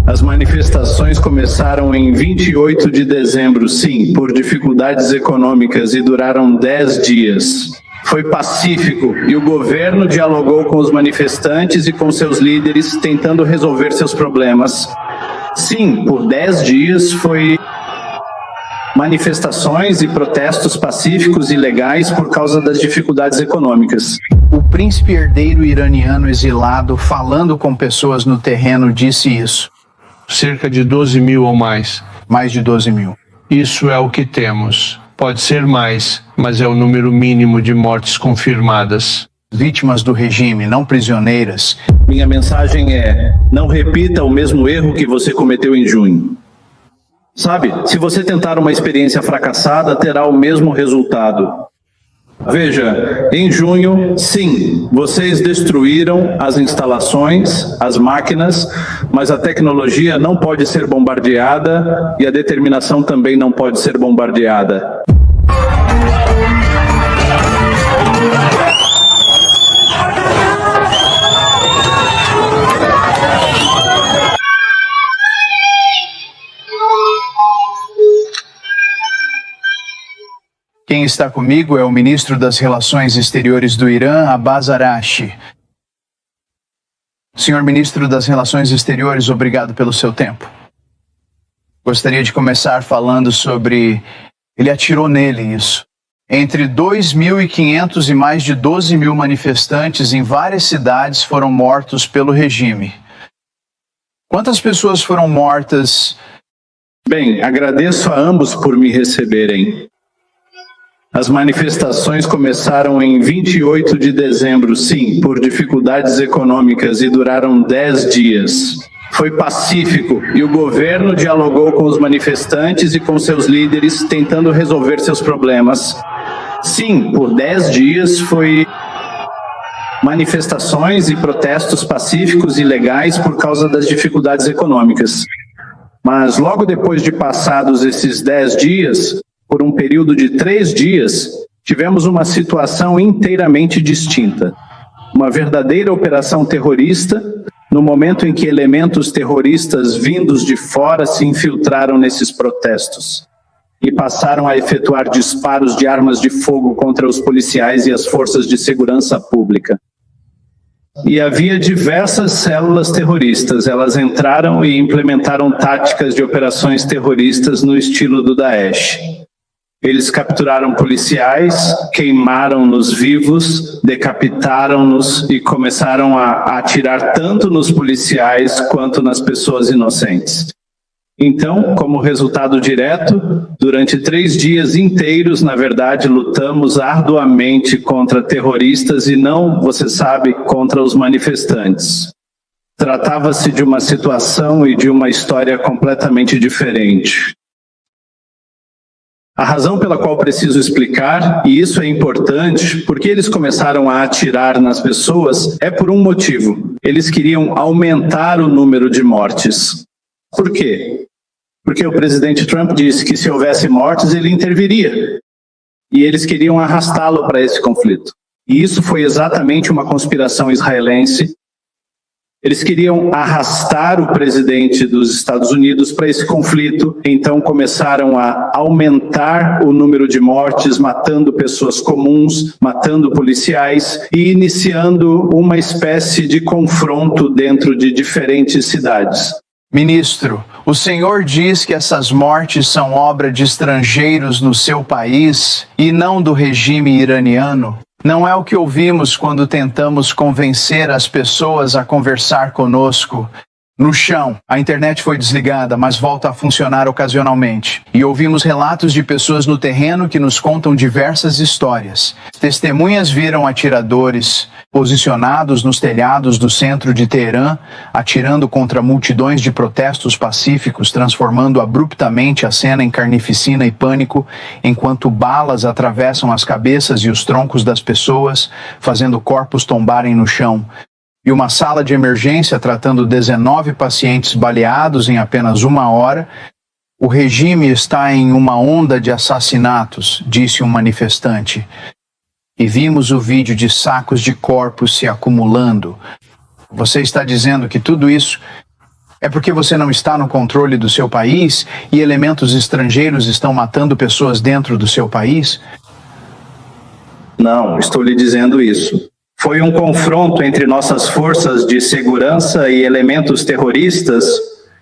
As manifestações começaram em 28 de dezembro, sim, por dificuldades econômicas e duraram 10 dias. Foi pacífico e o governo dialogou com os manifestantes e com seus líderes, tentando resolver seus problemas. Sim, por 10 dias foi manifestações e protestos pacíficos e legais por causa das dificuldades econômicas. O príncipe herdeiro iraniano exilado, falando com pessoas no terreno, disse isso. Cerca de 12 mil ou mais. Mais de 12 mil. Isso é o que temos. Pode ser mais, mas é o número mínimo de mortes confirmadas. Vítimas do regime, não prisioneiras. Minha mensagem é: não repita o mesmo erro que você cometeu em junho. Sabe, se você tentar uma experiência fracassada, terá o mesmo resultado. Veja, em junho, sim, vocês destruíram as instalações, as máquinas, mas a tecnologia não pode ser bombardeada e a determinação também não pode ser bombardeada. Quem está comigo é o ministro das Relações Exteriores do Irã, Abbas Araghchi. Senhor ministro das Relações Exteriores, obrigado pelo seu tempo. Gostaria de começar falando sobre... Ele atirou nele isso. Entre 2.500 e mais de 12 mil manifestantes em várias cidades foram mortos pelo regime. Quantas pessoas foram mortas? Bem, agradeço a ambos por me receberem. As manifestações começaram em 28 de dezembro, sim, por dificuldades econômicas e duraram 10 dias. Foi pacífico e o governo dialogou com os manifestantes e com seus líderes, tentando resolver seus problemas. Sim, por 10 dias foi manifestações e protestos pacíficos e legais por causa das dificuldades econômicas. Mas logo depois de passados esses 10 dias, por um período de 3 dias, tivemos uma situação inteiramente distinta. Uma verdadeira operação terrorista, no momento em que elementos terroristas vindos de fora se infiltraram nesses protestos e passaram a efetuar disparos de armas de fogo contra os policiais e as forças de segurança pública. E havia diversas células terroristas, elas entraram e implementaram táticas de operações terroristas no estilo do Daesh. Eles capturaram policiais, queimaram-nos vivos, decapitaram-nos e começaram a atirar tanto nos policiais quanto nas pessoas inocentes. Então, como resultado direto, durante 3 dias inteiros, na verdade, lutamos arduamente contra terroristas e não, você sabe, contra os manifestantes. Tratava-se de uma situação e de uma história completamente diferente. A razão pela qual preciso explicar, e isso é importante, porque eles começaram a atirar nas pessoas, é por um motivo. Eles queriam aumentar o número de mortes. Por quê? Porque o presidente Trump disse que se houvesse mortes, ele interviria. E eles queriam arrastá-lo para esse conflito. E isso foi exatamente uma conspiração israelense. Eles queriam arrastar o presidente dos Estados Unidos para esse conflito, então começaram a aumentar o número de mortes, matando pessoas comuns, matando policiais e iniciando uma espécie de confronto dentro de diferentes cidades. Ministro, o senhor diz que essas mortes são obra de estrangeiros no seu país e não do regime iraniano? Não é o que ouvimos quando tentamos convencer as pessoas a conversar conosco. No chão, a internet foi desligada, mas volta a funcionar ocasionalmente. E ouvimos relatos de pessoas no terreno que nos contam diversas histórias. Testemunhas viram atiradores posicionados nos telhados do centro de Teherã, atirando contra multidões de protestos pacíficos, transformando abruptamente a cena em carnificina e pânico, enquanto balas atravessam as cabeças e os troncos das pessoas, fazendo corpos tombarem no chão. E uma sala de emergência tratando 19 pacientes baleados em apenas 1 hora. O regime está em uma onda de assassinatos, disse um manifestante. E vimos o vídeo de sacos de corpos se acumulando. Você está dizendo que tudo isso É porque você não está no controle do seu país e elementos estrangeiros estão matando pessoas dentro do seu país? Não, estou lhe dizendo isso. Foi um confronto entre nossas forças de segurança e elementos terroristas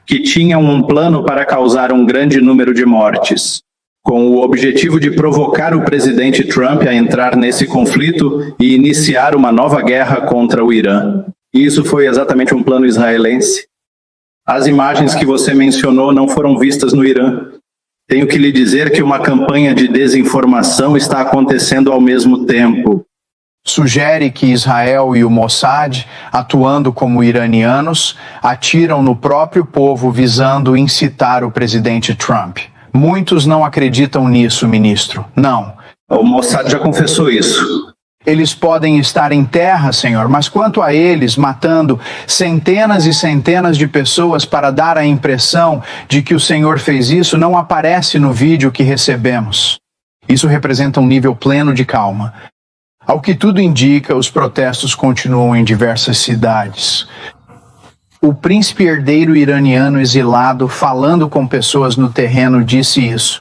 que tinham um plano para causar um grande número de mortes, com o objetivo de provocar o presidente Trump a entrar nesse conflito e iniciar uma nova guerra contra o Irã. E isso foi exatamente um plano israelense. As imagens que você mencionou não foram vistas no Irã. Tenho que lhe dizer que uma campanha de desinformação está acontecendo ao mesmo tempo. Sugere que Israel e o Mossad, atuando como iranianos, atiram no próprio povo visando incitar o presidente Trump. Muitos não acreditam nisso, ministro. Não. O Mossad já confessou isso. Eles podem estar em terra, Senhor, mas quanto a eles matando centenas e centenas de pessoas para dar a impressão de que o Senhor fez isso, não aparece no vídeo que recebemos. Isso representa um nível pleno de calma. Ao que tudo indica, os protestos continuam em diversas cidades. O príncipe herdeiro iraniano exilado, falando com pessoas no terreno, disse isso.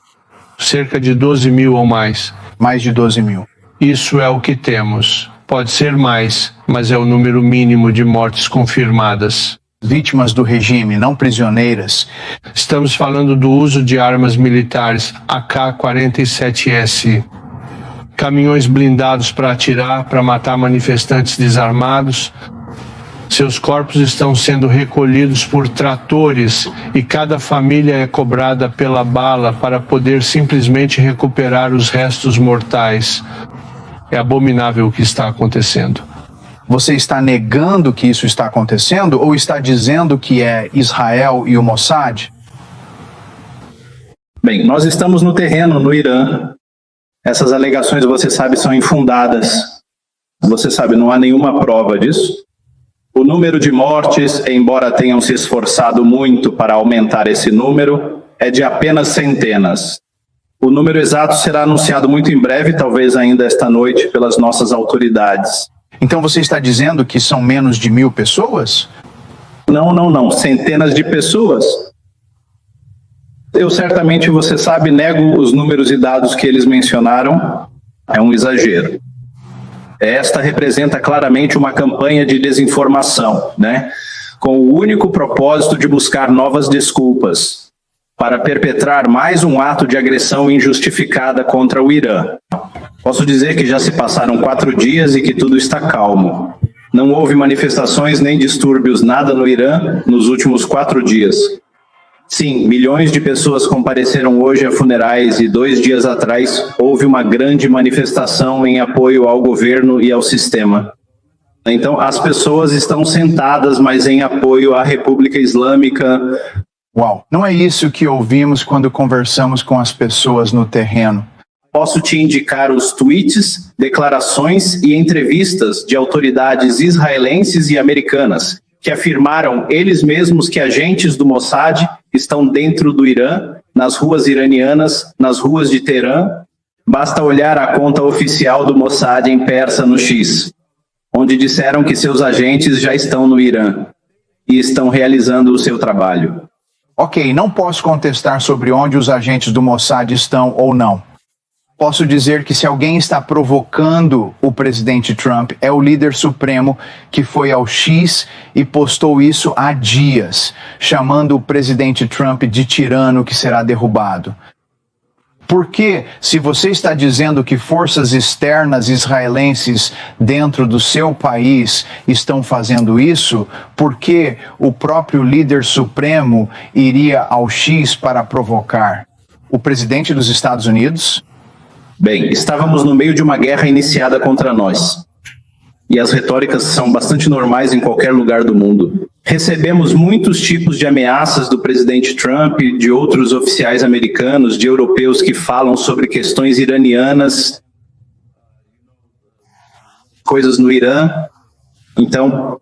Cerca de 12 mil ou mais. Mais de 12 mil. Isso é o que temos. Pode ser mais, mas é o número mínimo de mortes confirmadas. Vítimas do regime, não prisioneiras. Estamos falando do uso de armas militares AK-47S. Caminhões blindados para atirar, para matar manifestantes desarmados. Seus corpos estão sendo recolhidos por tratores e cada família é cobrada pela bala para poder simplesmente recuperar os restos mortais. É abominável o que está acontecendo. Você está negando que isso está acontecendo ou está dizendo que é Israel e o Mossad? Bem, nós estamos no terreno, no Irã. Essas alegações, você sabe, são infundadas. Você sabe, não há nenhuma prova disso. O número de mortes, embora tenham se esforçado muito para aumentar esse número, é de apenas centenas. O número exato será anunciado muito em breve, talvez ainda esta noite, pelas nossas autoridades. Então você está dizendo que são menos de 1000 pessoas? Não. Centenas de pessoas. Eu certamente, você sabe, nego os números e dados que eles mencionaram. É um exagero. Esta representa claramente uma campanha de desinformação, né? Com o único propósito de buscar novas desculpas para perpetrar mais um ato de agressão injustificada contra o Irã. Posso dizer que já se passaram 4 dias e que tudo está calmo. Não houve manifestações nem distúrbios, nada no Irã nos últimos 4 dias. Sim, milhões de pessoas compareceram hoje a funerais e 2 dias atrás houve uma grande manifestação em apoio ao governo e ao sistema. Então, as pessoas estão sentadas, mas em apoio à República Islâmica. Uau, não é isso que ouvimos quando conversamos com as pessoas no terreno. Posso te indicar os tweets, declarações e entrevistas de autoridades israelenses e americanas que afirmaram eles mesmos que agentes do Mossad estão dentro do Irã, nas ruas iranianas, nas ruas de Teherã. Basta olhar a conta oficial do Mossad em persa no X, onde disseram que seus agentes já estão no Irã e estão realizando o seu trabalho. Ok, não posso contestar sobre onde os agentes do Mossad estão ou não. Posso dizer que se alguém está provocando o presidente Trump, é o líder supremo que foi ao X e postou isso há dias, chamando o presidente Trump de tirano que será derrubado. Porque, se você está dizendo que forças externas israelenses dentro do seu país estão fazendo isso, por que o próprio líder supremo iria ao X para provocar? O presidente dos Estados Unidos? Bem, estávamos no meio de uma guerra iniciada contra nós. E as retóricas são bastante normais em qualquer lugar do mundo. Recebemos muitos tipos de ameaças do presidente Trump, de outros oficiais americanos, de europeus que falam sobre questões iranianas, coisas no Irã. Então,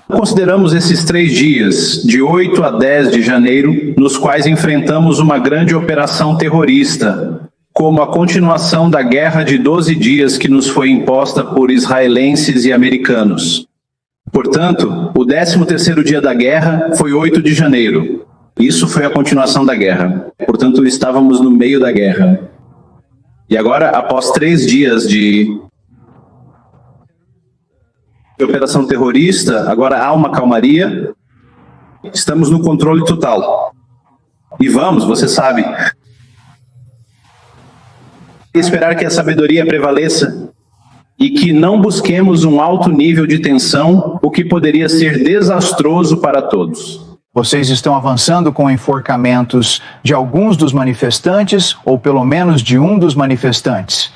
consideramos esses 3 dias, de 8 a 10 de janeiro, nos quais enfrentamos uma grande operação terrorista, como a continuação da guerra de 12 dias que nos foi imposta por israelenses e americanos. Portanto, o 13º dia da guerra foi 8 de janeiro. Isso foi a continuação da guerra. Portanto, estávamos no meio da guerra. E agora, após 3 dias de operação terrorista, agora há uma calmaria. Estamos no controle total. E vamos, você sabe, esperar que a sabedoria prevaleça e que não busquemos um alto nível de tensão, o que poderia ser desastroso para todos. Vocês estão avançando com enforcamentos de alguns dos manifestantes, ou pelo menos de um dos manifestantes?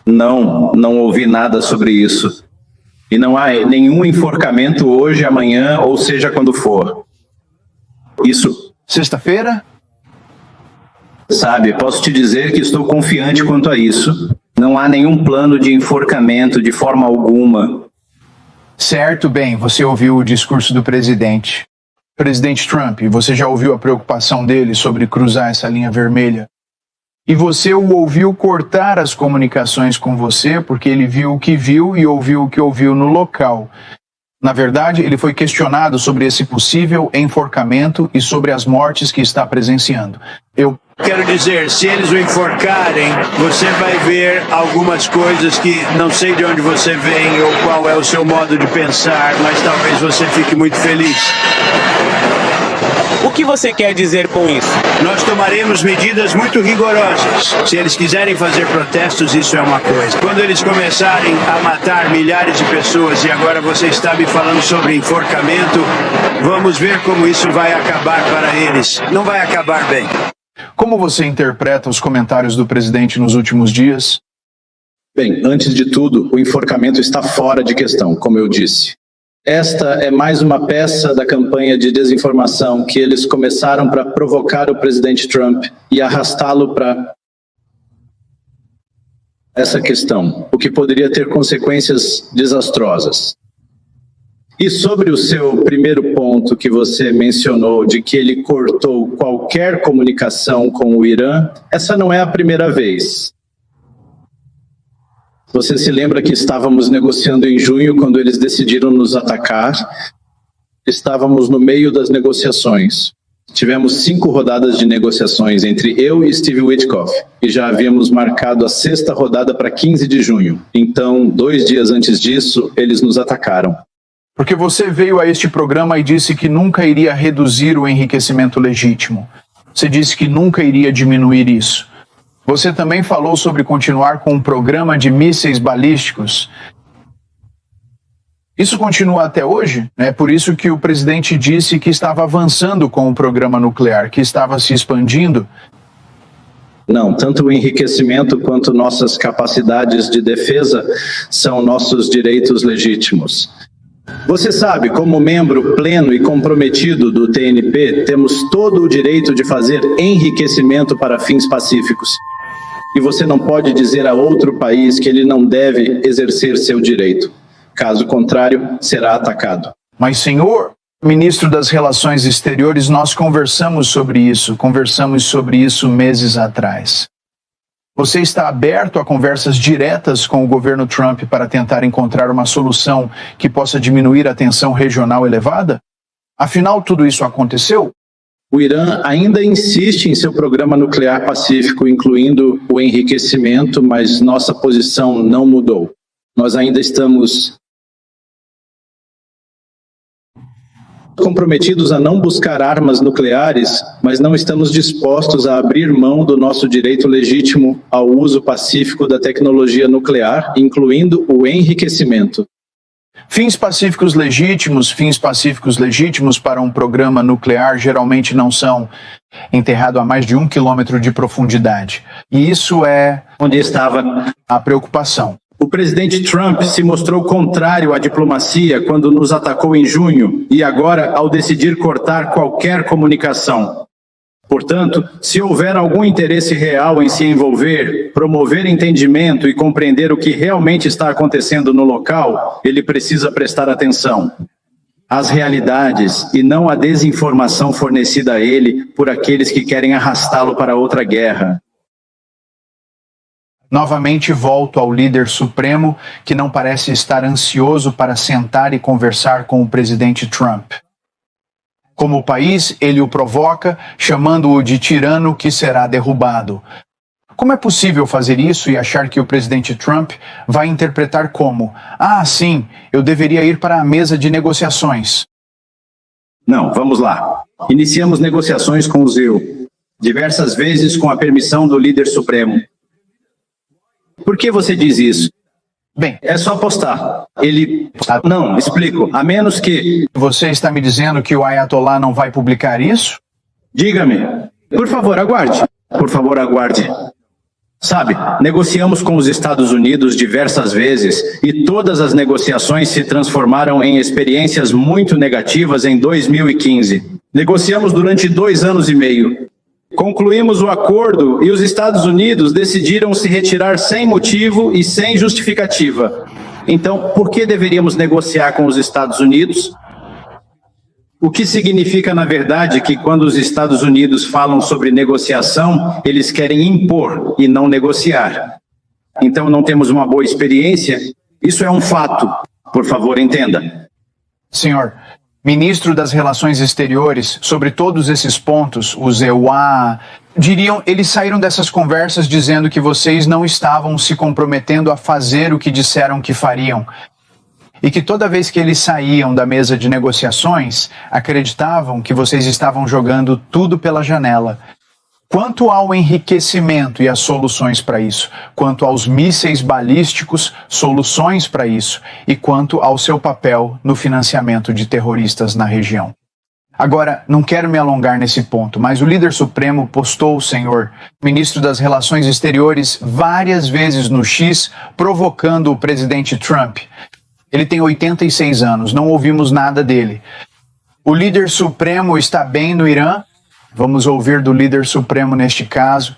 Não ouvi nada sobre isso. E não há nenhum enforcamento hoje, amanhã, ou seja, quando for. Isso. Sexta-feira? Sabe, posso te dizer que estou confiante quanto a isso. Não há nenhum plano de enforcamento de forma alguma. Certo, bem, você ouviu o discurso do presidente. Presidente Trump, você já ouviu a preocupação dele sobre cruzar essa linha vermelha? E você o ouviu cortar as comunicações com você porque ele viu o que viu e ouviu o que ouviu no local. Na verdade, ele foi questionado sobre esse possível enforcamento e sobre as mortes que está presenciando. Quero dizer, se eles o enforcarem, você vai ver algumas coisas que não sei de onde você vem ou qual é o seu modo de pensar, mas talvez você fique muito feliz. O que você quer dizer com isso? Nós tomaremos medidas muito rigorosas. Se eles quiserem fazer protestos, isso é uma coisa. Quando eles começarem a matar milhares de pessoas e agora você está me falando sobre enforcamento, vamos ver como isso vai acabar para eles. Não vai acabar bem. Como você interpreta os comentários do presidente nos últimos dias? Bem, antes de tudo, o enforcamento está fora de questão, como eu disse. Esta é mais uma peça da campanha de desinformação que eles começaram para provocar o presidente Trump e arrastá-lo para essa questão, o que poderia ter consequências desastrosas. E sobre o seu primeiro ponto que você mencionou, de que ele cortou qualquer comunicação com o Irã, essa não é a primeira vez. Você se lembra que estávamos negociando em junho, quando eles decidiram nos atacar? Estávamos no meio das negociações. Tivemos 5 rodadas de negociações entre eu e Steve Witkoff, e já havíamos marcado a 6ª rodada para 15 de junho. Então, 2 dias antes disso, eles nos atacaram. Porque você veio a este programa e disse que nunca iria reduzir o enriquecimento legítimo. Você disse que nunca iria diminuir isso. Você também falou sobre continuar com um programa de mísseis balísticos. Isso continua até hoje? É por isso que o presidente disse que estava avançando com o programa nuclear, que estava se expandindo. Não, tanto o enriquecimento quanto nossas capacidades de defesa são nossos direitos legítimos. Você sabe, como membro pleno e comprometido do TNP, temos todo o direito de fazer enriquecimento para fins pacíficos. E você não pode dizer a outro país que ele não deve exercer seu direito. Caso contrário, será atacado. Mas, senhor ministro das Relações Exteriores, nós conversamos sobre isso meses atrás. Você está aberto a conversas diretas com o governo Trump para tentar encontrar uma solução que possa diminuir a tensão regional elevada? Afinal, tudo isso aconteceu? O Irã ainda insiste em seu programa nuclear pacífico, incluindo o enriquecimento, mas nossa posição não mudou. Nós ainda estamos comprometidos a não buscar armas nucleares, mas não estamos dispostos a abrir mão do nosso direito legítimo ao uso pacífico da tecnologia nuclear, incluindo o enriquecimento. Fins pacíficos legítimos para um programa nuclear geralmente não são enterrados a mais de 1 quilômetro de profundidade. E isso é onde estava a preocupação. O presidente Trump se mostrou contrário à diplomacia quando nos atacou em junho e agora ao decidir cortar qualquer comunicação. Portanto, se houver algum interesse real em se envolver, promover entendimento e compreender o que realmente está acontecendo no local, ele precisa prestar atenção às realidades e não à desinformação fornecida a ele por aqueles que querem arrastá-lo para outra guerra. Novamente volto ao líder supremo, que não parece estar ansioso para sentar e conversar com o presidente Trump. Como país, ele o provoca, chamando-o de tirano que será derrubado. Como é possível fazer isso e achar que o presidente Trump vai interpretar como: ah, sim, eu deveria ir para a mesa de negociações? Não, vamos lá. Iniciamos negociações com o ZEU, diversas vezes com a permissão do líder supremo. Por que você diz isso? Bem, É só postar. Ele... Não, explico. A menos que... você está me dizendo que o Ayatollah não vai publicar isso? Diga-me. Por favor, aguarde. Por favor, aguarde. Sabe, negociamos com os Estados Unidos diversas vezes e todas as negociações se transformaram em experiências muito negativas em 2015. Negociamos durante 2 anos e meio. Concluímos o acordo e os Estados Unidos decidiram se retirar sem motivo e sem justificativa. Então, por que deveríamos negociar com os Estados Unidos? O que significa, na verdade, que quando os Estados Unidos falam sobre negociação, eles querem impor e não negociar. Então, não temos uma boa experiência? Isso é um fato. Por favor, entenda. Senhor, ministro das Relações Exteriores, sobre todos esses pontos, os EUA, diriam, eles saíram dessas conversas dizendo que vocês não estavam se comprometendo a fazer o que disseram que fariam. E que toda vez que eles saíam da mesa de negociações, acreditavam que vocês estavam jogando tudo pela janela. Quanto ao enriquecimento e as soluções para isso, quanto aos mísseis balísticos, soluções para isso, e quanto ao seu papel no financiamento de terroristas na região. Agora, não quero me alongar nesse ponto, mas o líder supremo postou o senhor, ministro das Relações Exteriores, várias vezes no X, provocando o presidente Trump. Ele tem 86 anos, não ouvimos nada dele. O líder supremo está bem no Irã? Vamos ouvir do líder supremo neste caso.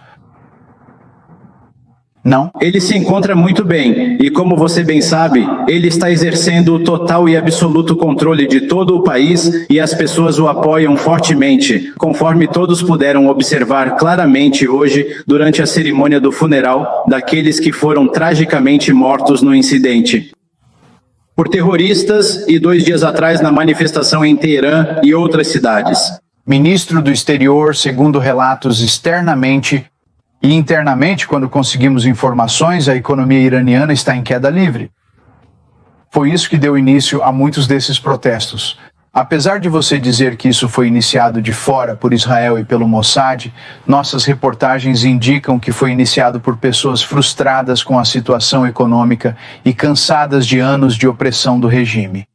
Não? Ele se encontra muito bem e, como você bem sabe, ele está exercendo o total e absoluto controle de todo o país e as pessoas o apoiam fortemente, conforme todos puderam observar claramente hoje durante a cerimônia do funeral daqueles que foram tragicamente mortos no incidente por terroristas e 2 dias atrás na manifestação em Teherã e outras cidades. Ministro do Exterior, segundo relatos externamente e internamente, quando conseguimos informações, a economia iraniana está em queda livre. Foi isso que deu início a muitos desses protestos. Apesar de você dizer que isso foi iniciado de fora por Israel e pelo Mossad, nossas reportagens indicam que foi iniciado por pessoas frustradas com a situação econômica e cansadas de anos de opressão do regime.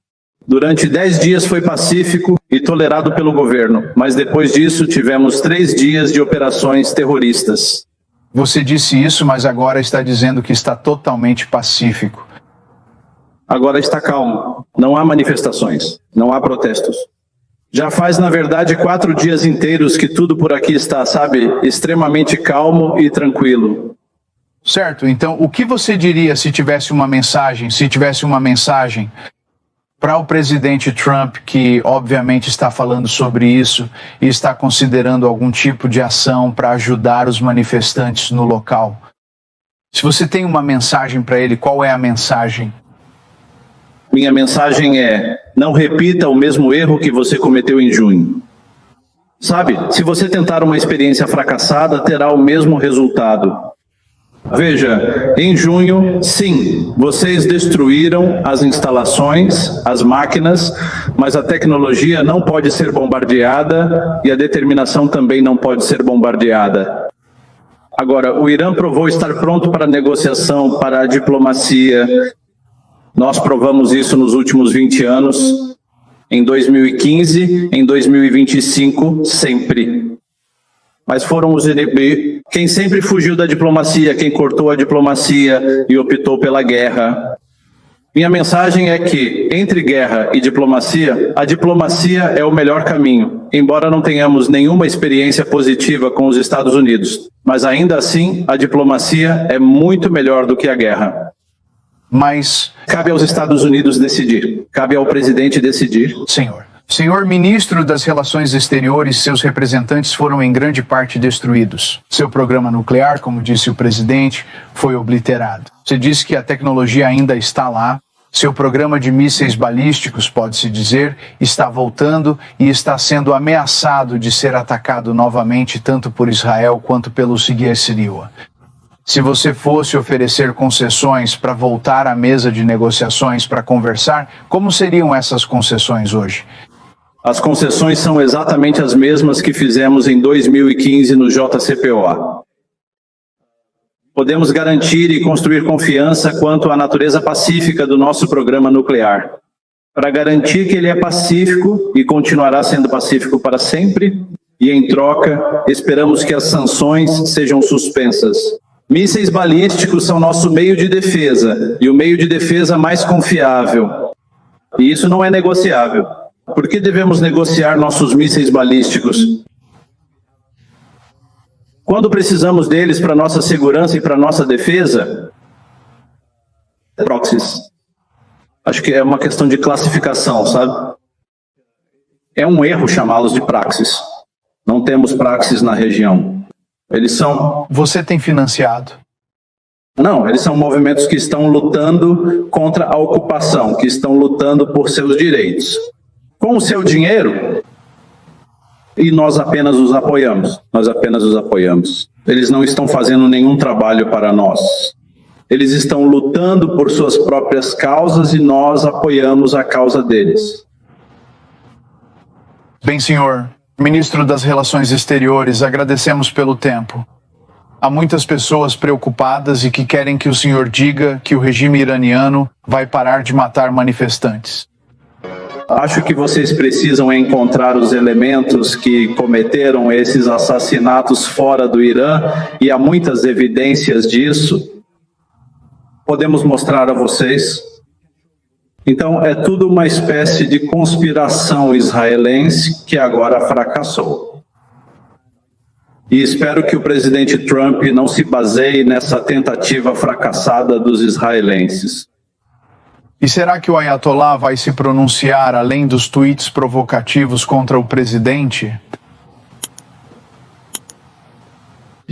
Durante 10 dias foi pacífico e tolerado pelo governo, mas depois disso tivemos 3 dias de operações terroristas. Você disse isso, mas agora está dizendo que está totalmente pacífico. Agora está calmo. Não há manifestações, não há protestos. Já faz, na verdade, 4 dias inteiros que tudo por aqui está, sabe, extremamente calmo e tranquilo. Certo, então o que você diria se tivesse uma mensagem, para o presidente Trump, que obviamente está falando sobre isso e está considerando algum tipo de ação para ajudar os manifestantes no local? Se você tem uma mensagem para ele, qual é a mensagem? Minha mensagem é: não repita o mesmo erro que você cometeu em junho. Sabe, se você tentar uma experiência fracassada, terá o mesmo resultado. Veja, em junho, sim, vocês destruíram as instalações, as máquinas, mas a tecnologia não pode ser bombardeada e a determinação também não pode ser bombardeada. Agora, o Irã provou estar pronto para a negociação, para a diplomacia. Nós provamos isso nos últimos 20 anos, em 2015, em 2025, sempre. Mas foram os quem sempre fugiu da diplomacia, quem cortou a diplomacia e optou pela guerra. Minha mensagem é que, entre guerra e diplomacia, a diplomacia é o melhor caminho, embora não tenhamos nenhuma experiência positiva com os Estados Unidos. Mas ainda assim, a diplomacia é muito melhor do que a guerra. Mas cabe aos Estados Unidos decidir, cabe ao presidente decidir. Senhor, Senhor ministro das Relações Exteriores, seus representantes foram em grande parte destruídos. Seu programa nuclear, como disse o presidente, foi obliterado. Você disse que a tecnologia ainda está lá. Seu programa de mísseis balísticos, pode-se dizer, está voltando e está sendo ameaçado de ser atacado novamente tanto por Israel quanto pelo Seguir Siriua. Se você fosse oferecer concessões para voltar à mesa de negociações para conversar, como seriam essas concessões hoje? As concessões são exatamente as mesmas que fizemos em 2015 no JCPOA. Podemos garantir e construir confiança quanto à natureza pacífica do nosso programa nuclear. Para garantir que ele é pacífico e continuará sendo pacífico para sempre, e em troca, esperamos que as sanções sejam suspensas. Mísseis balísticos são nosso meio de defesa, e o meio de defesa mais confiável. E isso não é negociável. Por que devemos negociar nossos mísseis balísticos? Quando precisamos deles para nossa segurança e para nossa defesa, proxies. Acho que é uma questão de classificação, sabe? É um erro chamá-los de praxis. Não temos praxis na região. Eles são... Você tem financiado? Não, eles são movimentos que estão lutando contra a ocupação, que estão lutando por seus direitos. Com o seu dinheiro, e nós apenas os apoiamos. Nós apenas os apoiamos. Eles não estão fazendo nenhum trabalho para nós. Eles estão lutando por suas próprias causas e nós apoiamos a causa deles. Bem, senhor, ministro das Relações Exteriores, agradecemos pelo tempo. Há muitas pessoas preocupadas e que querem que o senhor diga que o regime iraniano vai parar de matar manifestantes. Acho que vocês precisam encontrar os elementos que cometeram esses assassinatos fora do Irã, e há muitas evidências disso. Podemos mostrar a vocês. Então, é tudo uma espécie de conspiração israelense que agora fracassou. E espero que o presidente Trump não se baseie nessa tentativa fracassada dos israelenses. E será que o Ayatollah vai se pronunciar além dos tweets provocativos contra o presidente?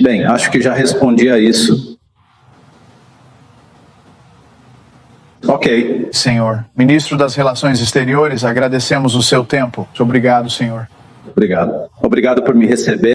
Bem, acho que já respondi a isso. Ok. Senhor, ministro das Relações Exteriores, agradecemos o seu tempo. Muito obrigado, senhor. Obrigado. Obrigado por me receber.